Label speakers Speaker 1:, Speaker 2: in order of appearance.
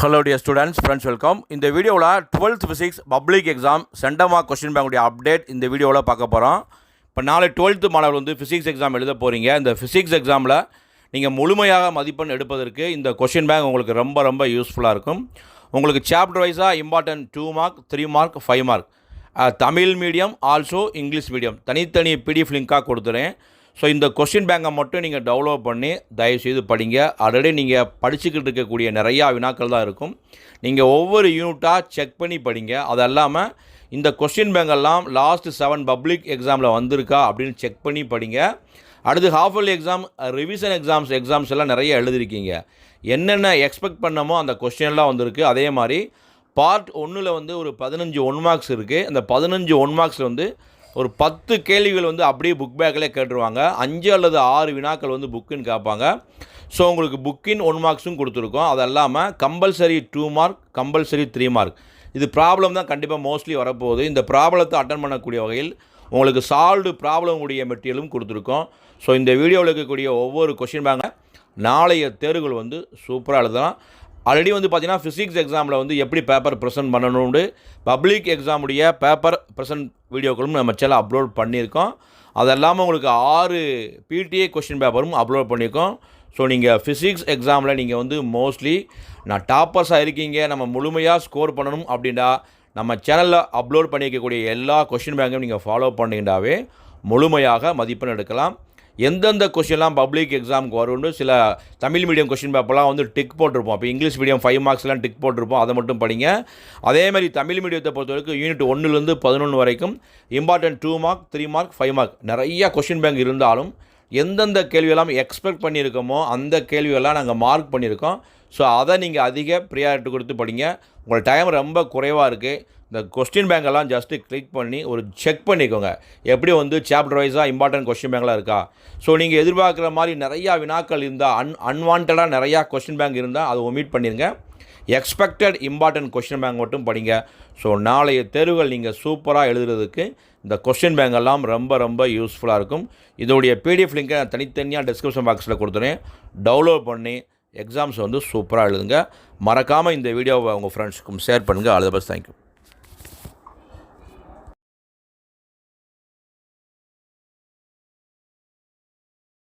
Speaker 1: Hello dear students, friends, welcome. இந்த வீடியோவில் 12th physics public exam சென்டமா கொஸ்டின் பேங்குடைய அப்டேட் இந்த வீடியோவில் பார்க்க போகிறோம். இப்போ நாளை 12th மாணவர் வந்து ஃபிசிக்ஸ் எக்ஸாம் எழுத போகிறீங்க. இந்த ஃபிசிக்ஸ் எக்ஸாமில் நீங்கள் முழுமையாக மதிப்பெண் எடுப்பதற்கு இந்த கொஸ்டின் பேங்க் உங்களுக்கு ரொம்ப ரொம்ப யூஸ்ஃபுல்லாக இருக்கும். உங்களுக்கு சாப்டர் வைஸாக important 2 mark, 3 mark, 5 mark, Tamil medium also English medium தனித்தனி பிடிஎஃப் லிங்காக கொடுத்துறேன். ஸோ இந்த கொஸ்டின் பேங்கை மட்டும் நீங்கள் டவுன்லோட் பண்ணி தயவுசெய்து படிங்க. ஆல்ரெடி நீங்கள் படிச்சுக்கிட்டு இருக்கக்கூடிய நிறையா வினாக்கள் தான் இருக்கும். நீங்கள் ஒவ்வொரு யூனிட்டாக செக் பண்ணி படிங்க. அது இல்லாமல் இந்த கொஸ்டின் பேங்கெல்லாம் லாஸ்ட் 7 பப்ளிக் எக்ஸாமில் வந்திருக்கா அப்படின்னு செக் பண்ணி படிங்க. அடுத்து half yearly exam, revision exams எல்லாம் நிறைய எழுதிருக்கீங்க. என்னென்ன எக்ஸ்பெக்ட் பண்ணமோ அந்த கொஸ்டின்லாம் வந்திருக்கு. அதே மாதிரி பார்ட் 1ல் வந்து ஒரு 15 1 மார்க்ஸ் இருக்குது. அந்த 15 1 மார்க்ஸில் வந்து ஒரு 10 கேள்விகள் வந்து அப்படியே புக் பேக்கில் கேட்டுருவாங்க. 5 அல்லது 6 வினாக்கள் வந்து புக்குன்னு கேட்பாங்க. ஸோ உங்களுக்கு புக்கின் 1 மார்க்ஸும் கொடுத்துருக்கோம். அது இல்லாமல் கம்பல்சரி 2 மார்க், கம்பல்சரி 3 மார்க். இது ப்ராப்ளம் தான் கண்டிப்பாக மோஸ்ட்லி வரப்போகுது. இந்த ப்ராப்ளத்தை அட்டன் பண்ணக்கூடிய வகையில் உங்களுக்கு சால்வ்டு ப்ராப்ளம் உடைய மெட்டீரியலும் கொடுத்துருக்கோம். ஸோ இந்த வீடியோவில் இருக்கக்கூடிய ஒவ்வொரு கொஷின் பேங்க நாளைய தேர்வுகள் வந்து சூப்பராக எழுதலாம். ஆல்ரெடி வந்து பார்த்தீங்கன்னா ஃபிசிக்ஸ் எக்ஸாமில் வந்து எப்படி பேப்பர் ப்ரெசென்ட் பண்ணணும்னு பப்ளிக் எக்ஸாமுடைய பேப்பர் ப்ரெசென்ட் வீடியோக்களும் நம்ம சேனல் அப்லோட் பண்ணியிருக்கோம். அது இல்லாமல் உங்களுக்கு 6 பிடிஏ கொஸ்டின் பேப்பரும் அப்லோட் பண்ணியிருக்கோம். ஸோ நீங்கள் ஃபிசிக்ஸ் எக்ஸாமில் நீங்கள் வந்து மோஸ்ட்லி நான் டாப்பர்ஸாக இருக்கீங்க, நம்ம முழுமையாக ஸ்கோர் பண்ணணும் அப்படின்னா நம்ம சேனலில் அப்லோட் பண்ணியிருக்கக்கூடிய எல்லா கொஸ்டின் பேங்கையும் நீங்கள் ஃபாலோ பண்ணிங்கன்னாவே முழுமையாக மதிப்பெண் எடுக்கலாம். எந்தெந்த கொஸ்டின்லாம் பப்ளிக் எக்ஸாமுக்கு வரும்னு சில தமிழ் மீடியம் கொஸ்டின் பேப்பர்லாம் வந்து டிக் போட்டிருப்போம். இப்போ இங்கிலீஷ் மீடியம் 5 மார்க்ஸ்லாம் டிக் போட்டிருப்போம். அதை மட்டும் படிங்க. அதேமாதிரி தமிழ் மீடியத்தை பொறுத்தவரைக்கும் யூனிட் 1லேருந்து 11 வரைக்கும் இம்பார்ட்டன்ட் 2 மார்க், 3 மார்க், 5 மார்க் நிறையா கொஸ்டின் பேங்க் இருந்தாலும் எந்தெந்த கேள்வியெல்லாம் எக்ஸ்பெக்ட் பண்ணியிருக்கோமோ அந்த கேள்வியெல்லாம் நாங்கள் மார்க் பண்ணியிருக்கோம். ஸோ அதை நீங்கள் அதிக ப்ரியாரிட்டி கொடுத்து படிங்க. உங்கள் டைம் ரொம்ப குறைவாக இருக்குது. இந்த கொஸ்டின் பேங்கெல்லாம் ஜஸ்ட்டு கிளிக் பண்ணி ஒரு செக் பண்ணிக்கோங்க. எப்படி வந்து சாப்டர் வைஸாக இம்பார்ட்டன்ட் கொஸ்டின் பேங்க்லாம் இருக்கா. ஸோ நீங்கள் எதிர்பார்க்குற மாதிரி நிறையா வினாக்கள் இருந்தால் அன்வான்டாக நிறையா கொஸ்டின் பேங்க் இருந்தால் அதை ஒமிட் பண்ணிடுங்க. எக்ஸ்பெக்டட் இம்பார்ட்டன்ட் கொஸ்டின் பேங்க் மட்டும் படிங்க. ஸோ நாளைய தேர்வுகள் நீங்கள் சூப்பராக எழுதுறதுக்கு இந்த கொஸ்டின் பேங்கெல்லாம் ரொம்ப ரொம்ப யூஸ்ஃபுல்லாக இருக்கும். இதோடைய பிடிஎஃப் லிங்கை நான் தனித்தனியாக டிஸ்கிரிப்ஷன் பாக்ஸில் கொடுத்துறேன். டவுன்லோட் பண்ணி எக்ஸாம்ஸ் வந்து சூப்பராக எழுதுங்க. மறக்காமல் இந்த வீடியோவை உங்கள் ஃப்ரெண்ட்ஸுக்கும் ஷேர் பண்ணுங்கள். All the best. தேங்க்யூ.